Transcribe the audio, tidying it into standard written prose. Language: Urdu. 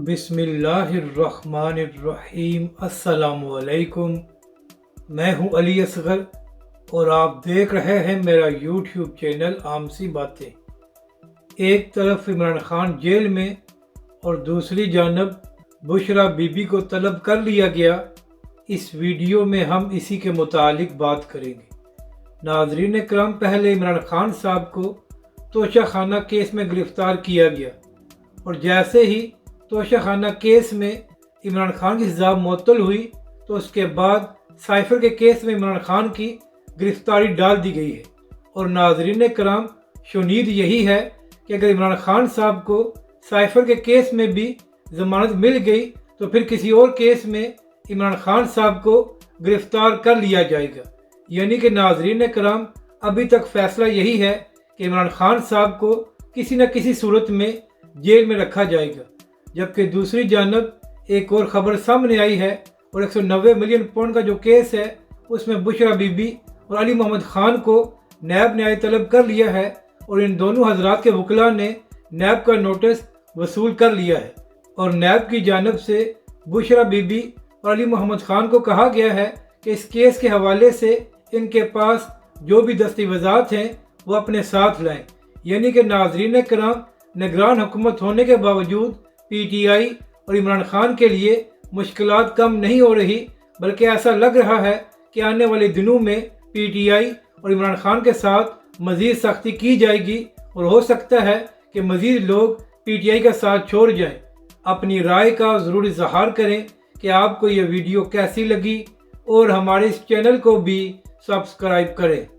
بسم اللہ الرحمن الرحیم۔ السلام علیکم، میں ہوں علی اصغر اور آپ دیکھ رہے ہیں میرا یوٹیوب چینل عام سی باتیں۔ ایک طرف عمران خان جیل میں اور دوسری جانب بشریٰ بی بی کو طلب کر لیا گیا۔ اس ویڈیو میں ہم اسی کے متعلق بات کریں گے۔ ناظرین کرام، پہلے عمران خان صاحب کو توشہ خانہ کیس میں گرفتار کیا گیا اور جیسے ہی توشہ خانہ کیس میں عمران خان کی سزا معطل ہوئی تو اس کے بعد سائفر کے کیس میں عمران خان کی گرفتاری ڈال دی گئی ہے۔ اور ناظرین کرام، شنید یہی ہے کہ اگر عمران خان صاحب کو سائفر کے کیس میں بھی ضمانت مل گئی تو پھر کسی اور کیس میں عمران خان صاحب کو گرفتار کر لیا جائے گا۔ یعنی کہ ناظرین کرام، ابھی تک فیصلہ یہی ہے کہ عمران خان صاحب کو کسی نہ کسی صورت میں جیل میں رکھا جائے گا، جبکہ دوسری جانب ایک اور خبر سامنے آئی ہے اور 190 ملین پاؤنڈ کا جو کیس ہے اس میں بشریٰ بی بی اور علی محمد خان کو نیب نے طلب کر لیا ہے اور ان دونوں حضرات کے وکلاء نے نیب کا نوٹس وصول کر لیا ہے۔ اور نیب کی جانب سے بشریٰ بی بی اور علی محمد خان کو کہا گیا ہے کہ اس کیس کے حوالے سے ان کے پاس جو بھی دستاویزات ہیں وہ اپنے ساتھ لائیں۔ یعنی کہ ناظرین کرام، نگران حکومت ہونے کے باوجود پی ٹی آئی اور عمران خان کے لیے مشکلات کم نہیں ہو رہی، بلکہ ایسا لگ رہا ہے کہ آنے والے دنوں میں پی ٹی آئی اور عمران خان کے ساتھ مزید سختی کی جائے گی اور ہو سکتا ہے کہ مزید لوگ پی ٹی آئی کا ساتھ چھوڑ جائیں۔ اپنی رائے کا ضرور اظہار کریں کہ آپ کو یہ ویڈیو کیسی لگی اور ہمارے اس چینل کو بھی سبسکرائب کریں۔